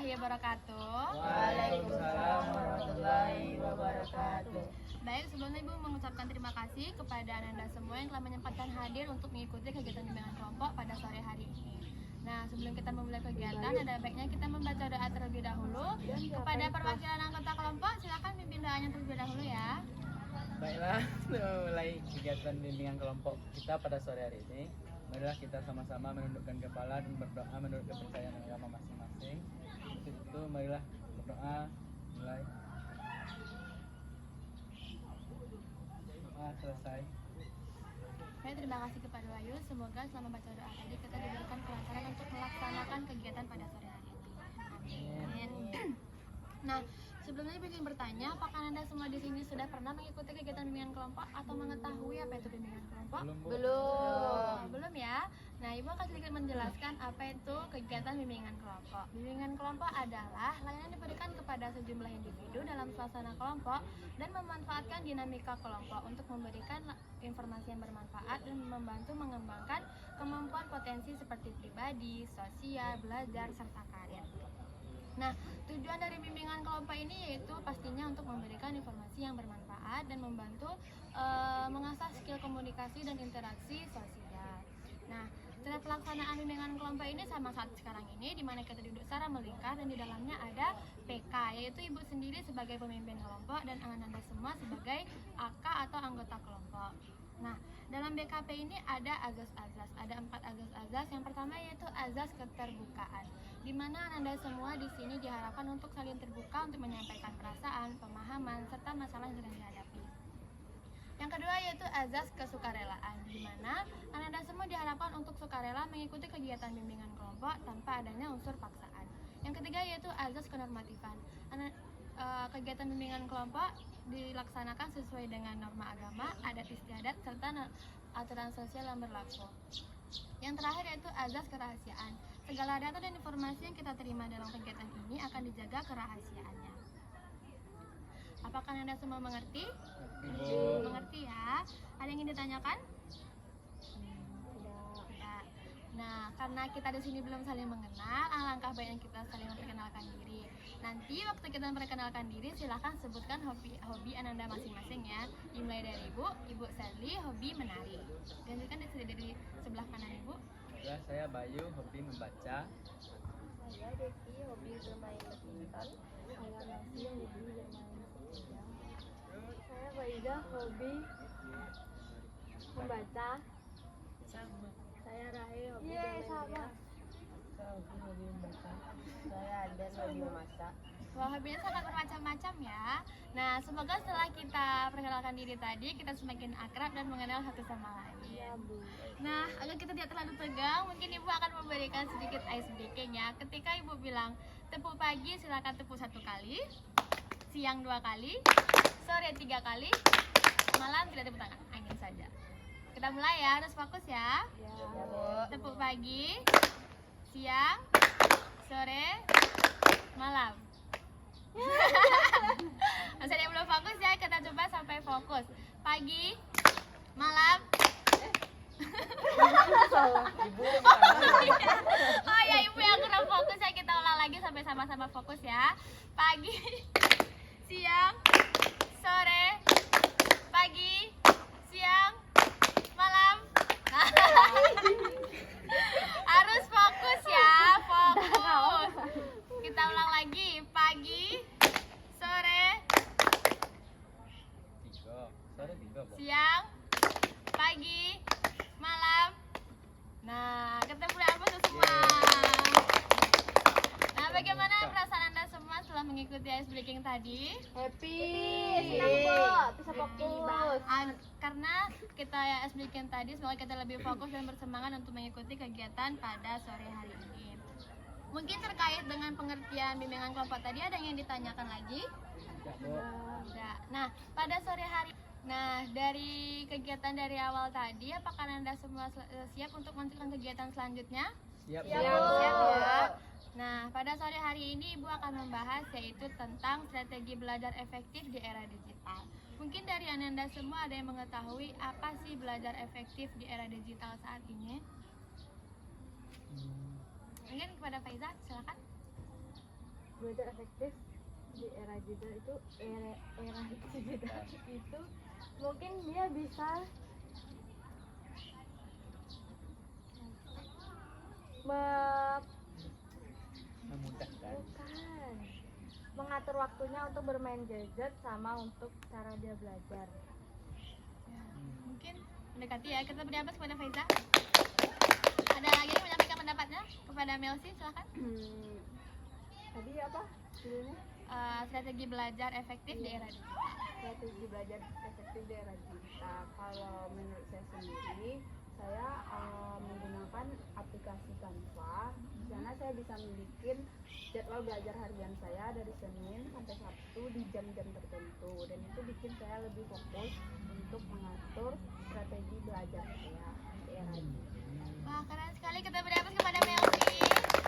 warahmatullahi wabarakatuh. Waalaikumsalam warahmatullahi wabarakatuh. Baik, sebelumnya Ibu mengucapkan terima kasih kepada Anda semua yang telah menyempatkan hadir untuk mengikuti kegiatan bimbingan kelompok pada sore hari ini. Nah, sebelum kita memulai kegiatan, ada baiknya kita membaca doa terlebih dahulu. Kepada perwakilan anggota kelompok, silakan pimpin doanya terlebih dahulu ya. Baiklah, mulai kegiatan bimbingan kelompok kita pada sore hari ini. Marilah kita sama-sama menundukkan kepala dan berdoa menurut kepercayaan agama masing-masing. Untuk itu, marilah berdoa. Mulai. Doa selesai. Baik, terima kasih kepada Wahyu. Semoga selama baca doa tadi kita diberikan kelancaran untuk melaksanakan kegiatan pada sore hari ini. Amin. Nah, sebelumnya Ibu ingin bertanya, apakah Anda semua di sini sudah pernah mengikuti kegiatan bimbingan kelompok atau mengetahui apa itu bimbingan kelompok? Belum ya? Nah, Ibu akan sedikit menjelaskan apa itu kegiatan bimbingan kelompok. Bimbingan kelompok adalah layanan diberikan kepada sejumlah individu dalam suasana kelompok dan memanfaatkan dinamika kelompok untuk memberikan informasi yang bermanfaat dan membantu mengembangkan kemampuan potensi seperti pribadi, sosial, belajar, serta karir. Nah, tujuan dari bimbingan kelompok ini yaitu pastinya untuk memberikan informasi yang bermanfaat dan membantu mengasah skill komunikasi dan interaksi sosial. Nah, cara pelaksanaan bimbingan kelompok ini sama saat sekarang ini, di mana kita duduk secara melingkar dan di dalamnya ada PK, yaitu Ibu sendiri sebagai pemimpin kelompok dan Anda semua sebagai AK atau anggota kelompok. Nah, dalam BKP ini ada azas-azas, ada 4 azas-azas. Yang pertama yaitu azas keterbukaan, di mana Anda semua di sini diharapkan untuk saling terbuka untuk menyampaikan perasaan, pemahaman, serta masalah yang sedang dihadapi. Yang kedua yaitu azas kesukarelaan, di mana Anda semua diharapkan untuk sukarela mengikuti kegiatan bimbingan kelompok tanpa adanya unsur paksaan. Yang ketiga yaitu azas kenormatifan. Kegiatan bimbingan kelompok dilaksanakan sesuai dengan norma agama, adat istiadat, serta aturan sosial yang berlaku. Yang terakhir yaitu azas kerahasiaan. Segala data dan informasi yang kita terima dalam kegiatan ini akan dijaga kerahasiaannya. Apakah Anda semua mengerti? Mengerti ya? Ada yang ingin ditanyakan? Tidak. Nah, karena kita di sini belum saling mengenal, alangkah baiknya kita saling memperkenalkan diri. Nanti waktu kita memperkenalkan diri, silahkan sebutkan hobi Anda masing-masing ya. Dimulai dari Ibu Sally, hobi menari. Gantikan dari sebelah kanan Ibu. Ya, saya Bayu, hobi membaca. Saya Devi, hobi bermain badminton. Saya Nasi, hobi bermain sepeda. Saya Faida, hobi membaca. Saya Rahe, hobi bermain bola. Saya hobi membaca. Saya Aden, hobi memasak. Wah, hobinya sangat bermacam-macam ya. Nah, semoga setelah kita perkenalkan diri tadi, kita semakin akrab dan mengenal satu sama lain. Ya, Bu. Nah, agar kita tidak terlalu tegang, mungkin Ibu akan memberikan sedikit ice breaking ya. Ketika Ibu bilang tepuk pagi, silakan tepuk 1 kali, siang 2 kali, sore 3 kali, malam tidak tepuk tangan, angin saja. Kita mulai ya, harus fokus ya. Ya, Bu. Tepuk pagi, siang, sore, malam. Masih ada yang belum fokus ya, kita coba sampai fokus. Pagi, malam. Oh ya, Ibu yang kurang fokus ya, kita ulang lagi sampai sama-sama fokus ya. Pagi, siang, sore, pagi, siang, malam. Harus fokus ya, fokus. Kita ulang lagi, pagi, sore, siang, pagi, malam. Nah, ketemu apa semua. Nah, bagaimana perasaan Anda semua setelah mengikuti ice breaking tadi? Happy. Senang, Bu. Bisa fokus. Karena kita ice breaking tadi, semoga kita lebih fokus dan bersemangat untuk mengikuti kegiatan pada sore hari ini. Mungkin terkait dengan pengertian bimbingan kelompok tadi ada yang ditanyakan lagi? Enggak. Nah, pada sore hari, dari kegiatan dari awal tadi, apakah Anda semua siap untuk melanjutkan kegiatan selanjutnya? Siap. Siap ya. Nah, pada sore hari ini Ibu akan membahas yaitu tentang strategi belajar efektif di era digital. Mungkin dari Anda semua ada yang mengetahui apa sih belajar efektif di era digital saat ini? Mungkin kepada Faiza, silakan. belajar efektif di era digital itu era digital itu mungkin dia bisa Memudahkan. bukan mengatur waktunya untuk bermain gadget sama untuk cara dia belajar. Ya, mungkin mendekati ya. Kita beri aplaus kepada Faiza. Ada lagi yang menyampaikan pendapatnya kepada Melsi, silakan. Tadi apa judulnya? Strategi belajar efektif di era digital. Strategi belajar efektif di era digital. Kalau menurut saya sendiri, saya menggunakan aplikasi Canva. Di sana saya bisa membuat jadwal belajar harian saya dari Senin sampai Sabtu di jam-jam tertentu, dan itu bikin saya lebih fokus untuk mengatur strategi belajar saya di era digital. Wah, keren sekali. Kita beri aplaus kepada Melsi.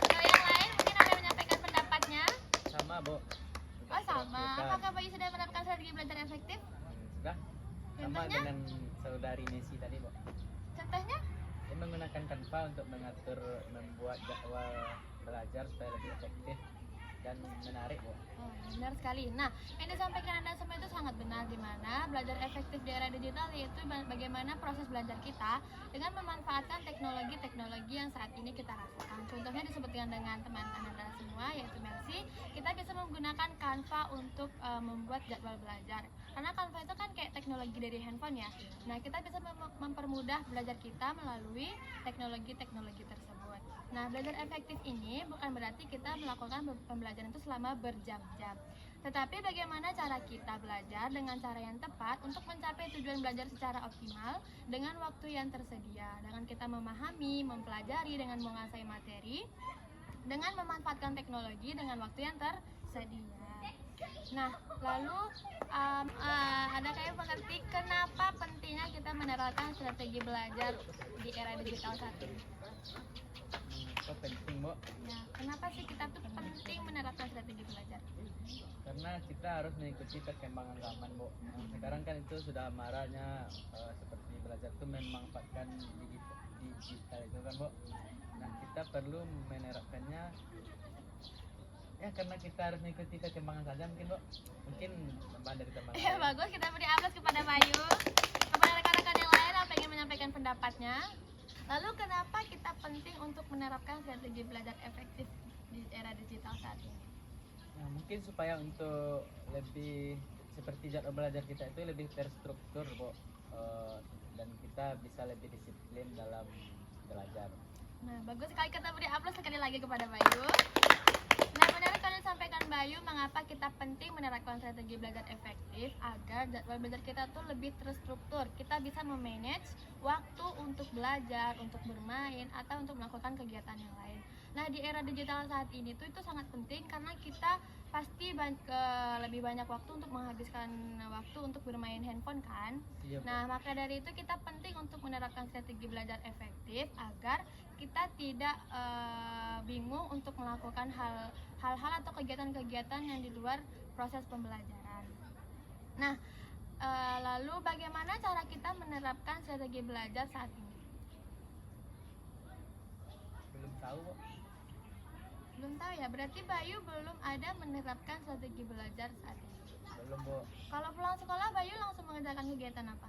Kalau yang lain mungkin ada yang menyampaikan pendapatnya. Sama, Bu. Oh, sama. Kita Apakah Bayu sudah menerapkan strategi belajar efektif? sudah sama Contohnya? dengan saudari Nesi tadi, Bu. Contohnya? Dia menggunakan Canva untuk membuat jadwal belajar supaya lebih efektif dan menarik, Bu. Oh, benar sekali. Nah, yang disampaikan Anda semua itu sangat benar, di mana belajar efektif di era digital yaitu bagaimana proses belajar kita dengan memanfaatkan teknologi-teknologi yang saat ini kita rasakan. Contohnya disebutkan dengan teman Anda semua, yaitu Melsi, kita bisa menggunakan Canva untuk membuat jadwal belajar. Karena Canva itu kan kayak teknologi dari handphone ya. Nah, kita bisa mempermudah belajar kita melalui teknologi-teknologi tersebut. Nah, belajar efektif ini bukan berarti kita melakukan pembelajaran itu selama berjam-jam. Tetapi bagaimana cara kita belajar dengan cara yang tepat untuk mencapai tujuan belajar secara optimal dengan waktu yang tersedia. Dengan kita memahami, mempelajari, dengan menguasai materi, dengan memanfaatkan teknologi dengan waktu yang tersedia. Nah, lalu adakah yang mengerti kenapa pentingnya kita menerapkan strategi belajar di era digital saat ini? Itu penting, Bu. Ya, kenapa sih kita tuh penting menerapkan strategi belajar? Karena kita harus mengikuti perkembangan zaman, Bu. Sekarang kan itu sudah maraknya seperti belajar itu memanfaatkan digital itu kan, Bu. Nah, kita perlu menerapkannya ya karena kita harus mengikuti perkembangan saja mungkin, Bu. Mungkin tambahan dari teman Ya, lain. bagus, kita beri aplaus kepada Bayu. Kepada rekan-rekan yang lain apa ingin menyampaikan pendapatnya? Lalu kenapa kita penting untuk menerapkan strategi belajar efektif di era digital saat ini? Nah, mungkin supaya untuk lebih seperti jadwal belajar kita itu lebih terstruktur, Bu. Dan kita bisa lebih disiplin dalam belajar. Nah, bagus sekali, kita beri aplaus sekali lagi kepada Bayu. Nah, benar kalian sampaikan Bayu, mengapa kita penting menerapkan strategi belajar efektif agar jadwal belajar kita tuh lebih terstruktur. Kita bisa memanage waktu untuk belajar, untuk bermain, atau untuk melakukan kegiatan yang lain. Nah, di era digital saat ini tuh itu sangat penting karena kita pasti lebih banyak waktu untuk menghabiskan waktu untuk bermain handphone kan. Iya, Bu. Nah, maka dari itu kita penting untuk menerapkan strategi belajar efektif agar kita tidak bingung untuk melakukan hal-hal atau kegiatan-kegiatan yang di luar proses pembelajaran. Nah, lalu bagaimana cara kita menerapkan strategi belajar saat ini? Belum tahu, Bu. Belum tahu ya, berarti Bayu belum ada menerapkan strategi belajar saat ini. Belum, Bu. Kalau pulang sekolah, Bayu langsung mengerjakan kegiatan apa?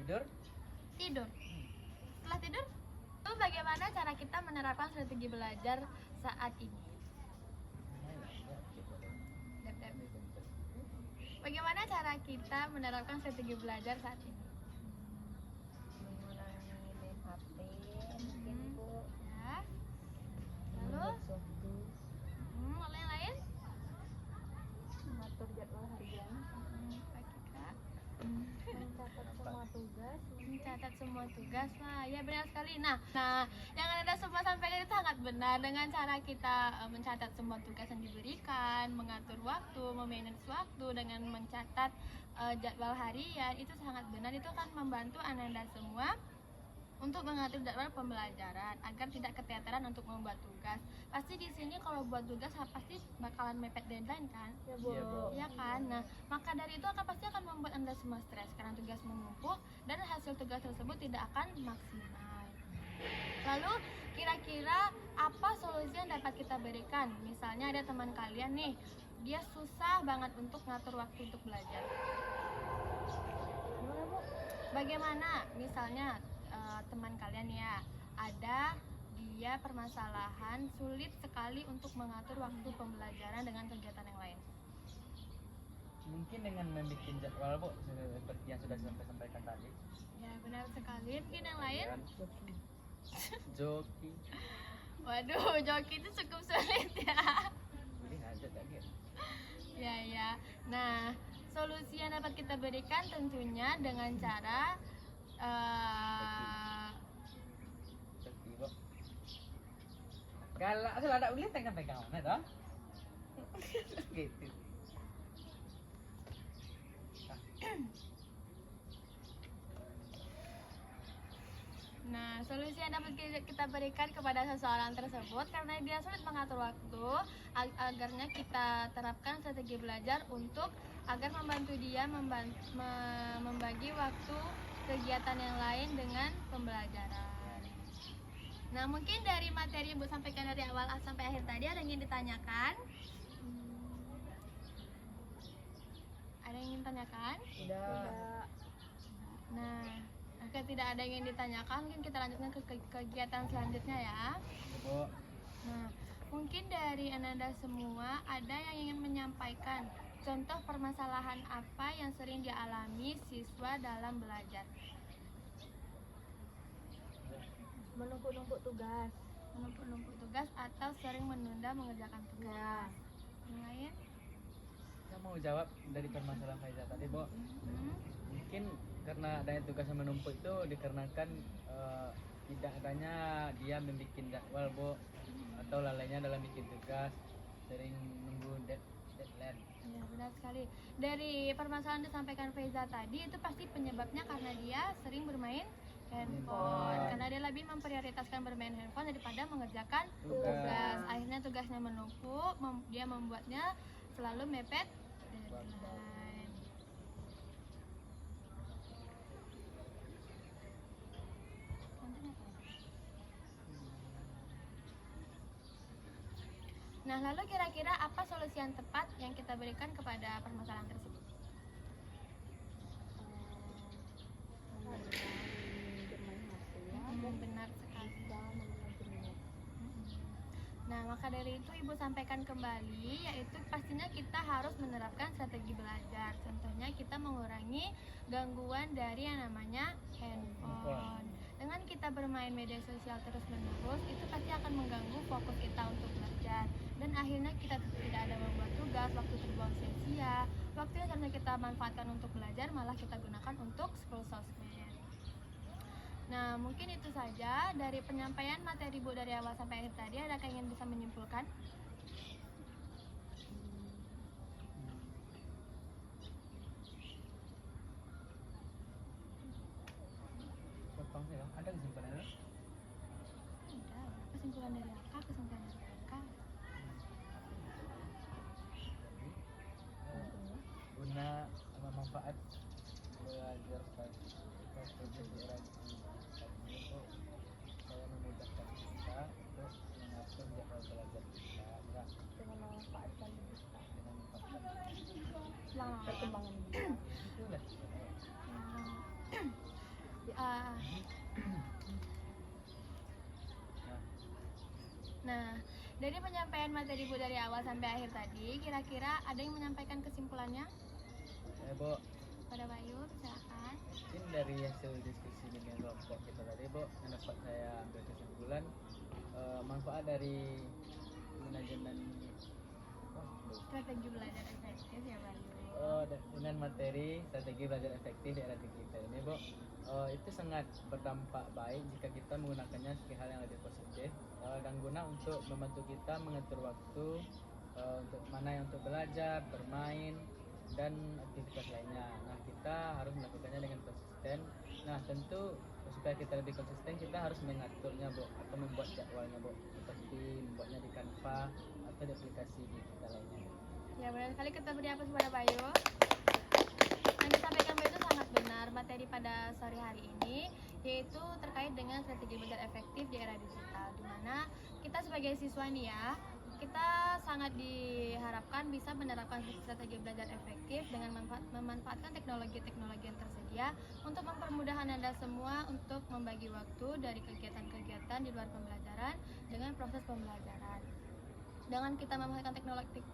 Tidur? Tidur. Setelah tidur, lalu bagaimana cara kita menerapkan strategi belajar saat ini? Dep-dep. Bagaimana cara kita menerapkan strategi belajar saat ini? Mengurangi main HP mungkin, Bu. Ya. Lalu, Waktu, lalu yang lain? mengatur jadwal harian, Oke, Kak. mencatat semua tugas. Mencatat semua tugas lah, ya benar sekali. Nah, yang Anda semua sampaikan itu sangat benar. Dengan cara kita mencatat semua tugas yang diberikan, mengatur waktu, memanage waktu dengan mencatat jadwal harian, itu sangat benar. Itu akan membantu Anda semua untuk mengatur jadwal pembelajaran agar tidak keteteran untuk membuat tugas. Pasti di sini kalau buat tugas pasti bakalan mepet deadline kan? Ya, Bu. Iya, Bu. Iya kan? Nah, maka dari itu pasti akan membuat Anda semua stres karena tugas menumpuk dan hasil tugas tersebut tidak akan maksimal. Lalu, kira kira-kira apa solusi yang dapat kita berikan? Misalnya ada teman kalian nih, dia susah banget untuk ngatur waktu untuk belajar. Gimana, Bu? Bagaimana? Misalnya teman kalian ya, ada dia permasalahan sulit sekali untuk mengatur waktu pembelajaran dengan kegiatan yang lain. Mungkin dengan membuat jadwal Bu, seperti yang sudah saya sampaikan tadi. Ya benar sekali. Mungkin yang lain? Joki. Waduh, joki itu cukup sulit ya. Ini aja lagi. Ya. Nah, solusi yang dapat kita berikan tentunya dengan cara Joki Bu. Galak sih ada ulit pegang mana toh? Gitu. Nah, solusi yang dapat kita berikan kepada seseorang tersebut karena dia sulit mengatur waktu, agarnya kita terapkan strategi belajar untuk agar membantu dia membagi waktu kegiatan yang lain dengan pembelajaran. Nah, mungkin dari materi Ibu sampaikan dari awal sampai akhir tadi ada yang ingin ditanyakan? Ada yang ingin ditanyakan? Tidak. Nah, jika tidak ada yang ingin ditanyakan, mungkin kita lanjutkan ke kegiatan selanjutnya ya. Bu. Nah, mungkin dari Anda semua ada yang ingin menyampaikan contoh permasalahan apa yang sering dialami siswa dalam belajar. Menumpuk-numpuk tugas. Menumpuk tugas atau sering menunda mengerjakan tugas. Yang lain? Saya mau jawab dari permasalahan Faiza tadi, Bu. Mungkin karena adanya tugas yang menumpuk itu dikarenakan tidak adanya dia membuat jadwal, Bu, atau lalainya dalam bikin tugas, sering nunggu deadline. Ya, benar sekali. Dari permasalahan yang disampaikan Faiza tadi itu pasti penyebabnya karena dia sering bermain handphone. Karena dia lebih memprioritaskan bermain handphone daripada mengerjakan tugas. Akhirnya tugasnya menumpuk, dia membuatnya selalu mepet deadline. Nah, lalu kira-kira apa solusi yang tepat yang kita berikan kepada permasalahan tersebut? Bermain HP ya. Benar sekali. Bisa memanajemen. Nah, maka dari itu Ibu sampaikan kembali, yaitu pastinya kita harus menerapkan strategi belajar. Contohnya kita mengurangi gangguan dari yang namanya handphone. Dengan kita bermain media sosial terus-menerus, itu pasti akan mengganggu fokus kita untuk belajar. Dan akhirnya kita tidak ada membuat tugas, waktu terbuang sia-sia. Waktu yang seharusnya kita manfaatkan untuk belajar, malah kita gunakan untuk scroll sosmed. Nah, mungkin itu saja dari penyampaian materi Bu dari awal sampai akhir tadi. Adakah yang bisa menyimpulkan? Potong ya, ada kesimpulannya? Tidak. Kesimpulan dari apa? Kesimpulan dari mereka. Guna manfaat belajar strategi di era digital itu saya memudahkan kita untuk mengatur jadwal belajar kita ya, Dengan memanfaatkan digital. dengan memanfaatkan Selamat. Perkembangan digital. itulah. Ah, Nah, dari penyampaian materi Bu dari awal sampai akhir tadi, kira-kira ada yang menyampaikan kesimpulannya? Bu, Pada Bayu, silakan. mungkin dari hasil diskusi dengan kelompok kita tadi, Bu, yang dapat saya ambil kesimpulan manfaat dari manajemen Strategi belajar efektif ya Bayu. dengan materi strategi belajar efektif di era digital ini, Bu, itu sangat berdampak baik jika kita menggunakannya sebagai hal yang lebih positif dan guna untuk membantu kita mengatur waktu untuk mana yang untuk belajar, bermain, dan aktivitas lainnya. Nah, kita harus melakukannya dengan konsisten. Nah, tentu supaya kita lebih konsisten, kita harus mengaturnya, Bu, atau membuat jadwalnya, Bu, seperti membuatnya di Canva atau di aplikasi digital lainnya. Ya, benar sekali, kita beri aplaus kepada Bayu. Yang disampaikan Bayu itu sangat benar. Materi pada sore hari ini yaitu terkait dengan strategi belajar efektif di era digital, di mana sebagai siswa nih ya, kita sangat diharapkan bisa menerapkan strategi belajar efektif dengan memanfaatkan teknologi-teknologi yang tersedia untuk mempermudah Ananda semua untuk membagi waktu dari kegiatan-kegiatan di luar pembelajaran dengan proses pembelajaran. Dengan kita memanfaatkan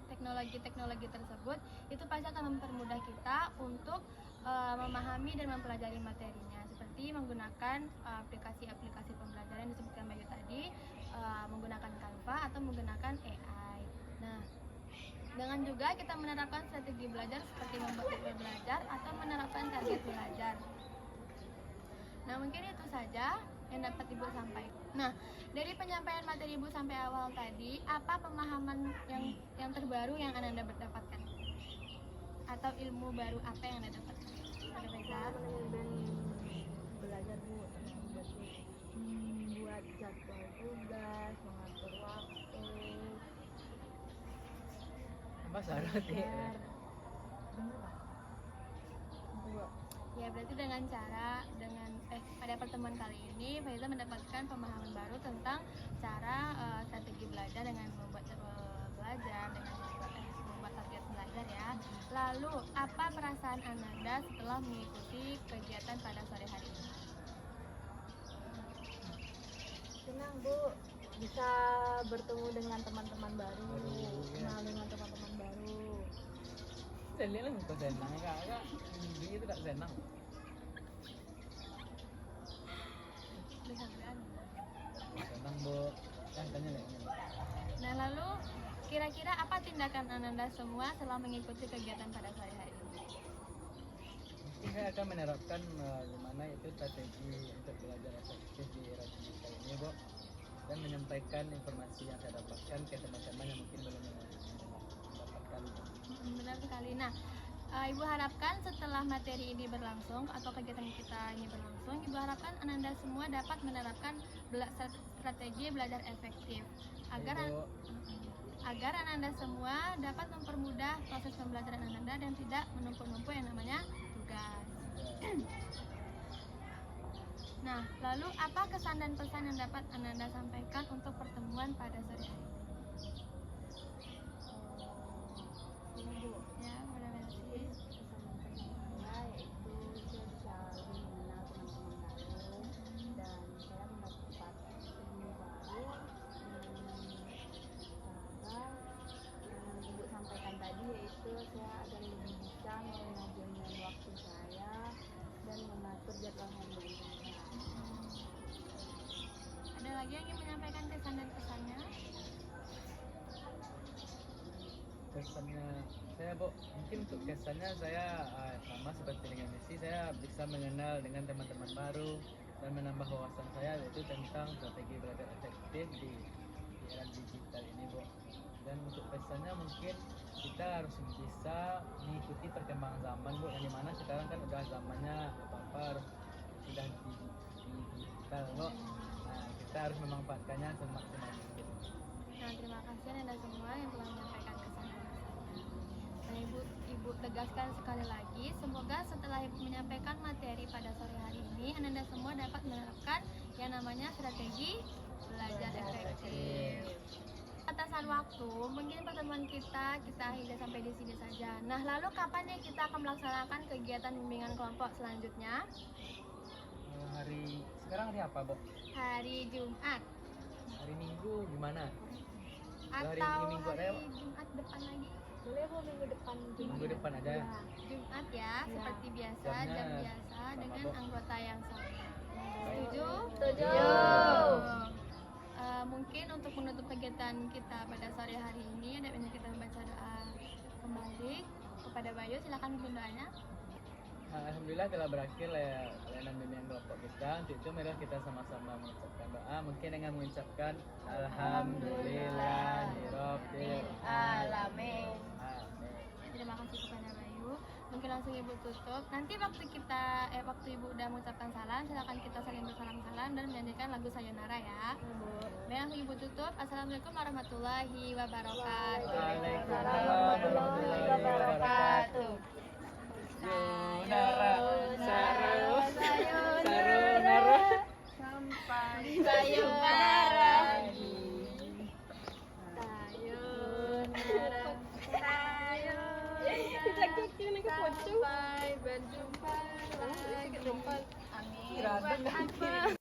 teknologi-teknologi tersebut, itu pasti akan mempermudah kita untuk memahami dan mempelajari materinya, seperti menggunakan aplikasi-aplikasi pembelajaran yang disebutkan Bayu tadi, menggunakan Canva atau menggunakan AI. Nah, dengan juga kita menerapkan strategi belajar seperti membuat jadwal belajar atau menerapkan target belajar. Nah, mungkin itu saja yang dapat Ibu sampaikan. Nah, dari penyampaian materi Ibu sampai awal tadi, apa pemahaman yang terbaru yang Ananda dapatkan? Atau ilmu baru apa yang Anda dapatkan? Ada Reza? Dan belajar Bu, berarti buat jadwal tugas, mengatur waktu, Apa syaratnya? belajar. Bener lah. Bu. Ya, berarti pada pertemuan kali ini Faiza mendapatkan pemahaman baru tentang cara strategi belajar dengan membuat jadwal belajar, dengan membuat target belajar ya. Lalu, apa perasaan Ananda setelah mengikuti kegiatan pada sore hari ini? Senang Bu, bisa bertemu dengan teman-teman baru, kenal dengan teman-teman baru. Saya lihat lah kok senang kak, dia itu tak senang. Senang Bu, tanya deh. Nah, lalu kira-kira apa tindakan Ananda semua setelah mengikuti kegiatan pada sore hari ini? Mungkin saya akan menerapkan gimana itu strategi untuk belajar efektif di era digital ini Bu, dan menyampaikan informasi yang saya dapatkan ke teman-teman yang mungkin belum mendapatkan. Benar sekali. Nah, Ibu harapkan setelah materi ini berlangsung atau kegiatan kita ini berlangsung, Ibu harapkan Ananda semua dapat menerapkan strategi belajar efektif agar Ananda semua dapat mempermudah proses pembelajaran Ananda dan tidak menumpuk-numpuk yang namanya tugas. Nah, lalu apa kesan dan pesan yang dapat Ananda sampaikan untuk pertemuan pada sore hari ini? Ini Bu, Ya, Bunda Mercy. saya yaitu saya bisa lebih mengenal teman-teman baru dan saya mendapat ilmu baru. Cara yang Ibu sampaikan tadi yaitu saya agar lebih bisa memanajemen waktu saya dan mengatur jadwal harian saya. Ada lagi yang ingin menyampaikan kesan dan pesannya? Kesannya saya Bu, mungkin untuk kesannya saya sama seperti dengan Messi, saya bisa mengenal dengan teman-teman baru dan menambah wawasan saya yaitu tentang strategi belajar efektif di era digital ini Bu. Dan untuk pesannya mungkin kita harus bisa mengikuti perkembangan zaman Bu, yang dimana sekarang kan udah zamannya apa-apa harus sudah digital Bu. Nah, kita harus memanfaatkannya semaksimal mungkin. Nah, terima kasih Anda semua yang telah menyampaikan kesan dan pesannya. Nah, Ibu tegaskan sekali lagi, semoga setelah Ibu menyampaikan materi pada sore hari ini, Anda semua dapat menerapkan yang namanya strategi belajar efektif. Batasan waktu, mungkin pertemuan kita akhiri sampai di sini saja. Nah, lalu kapan nih kita akan melaksanakan kegiatan bimbingan kelompok selanjutnya? Sekarang hari apa Bu? Hari Jumat Hari Minggu gimana? Hari atau Minggu ada ya, hari Pak? Jumat depan lagi? Boleh Bu, minggu depan. Minggu depan ada. Ya. Jumat ya, seperti biasa, Jamnya jam biasa sama, dengan Bu. anggota yang sama. Baik. Setuju? Setuju. Mungkin untuk menutup kegiatan kita pada sore hari ini, ada banyak kita membaca doa kembali kepada Bayu. Silakan pimpin doanya. Alhamdulillah telah berakhir layanan bimbingan kelompok kita. Untuk itu mari kita sama-sama mengucapkan doa. Mungkin dengan mengucapkan Alhamdulillahirabbil Alamin. Amin. Terima kasih kepada Bayu. Mungkin langsung Ibu tutup. Nanti waktu Ibu udah mengucapkan salam, silakan kita saling bersalam-salam dan menyanyikan lagu Sayonara ya. Baik, langsung Ibu tutup. Assalamualaikum warahmatullahi wabarakatuh. Waalaikumsalam warahmatullahi wabarakatuh. Sayonara, sayonara, Sampai sayonara lagi. Sampai berjumpa lagi. Amin. Grabe.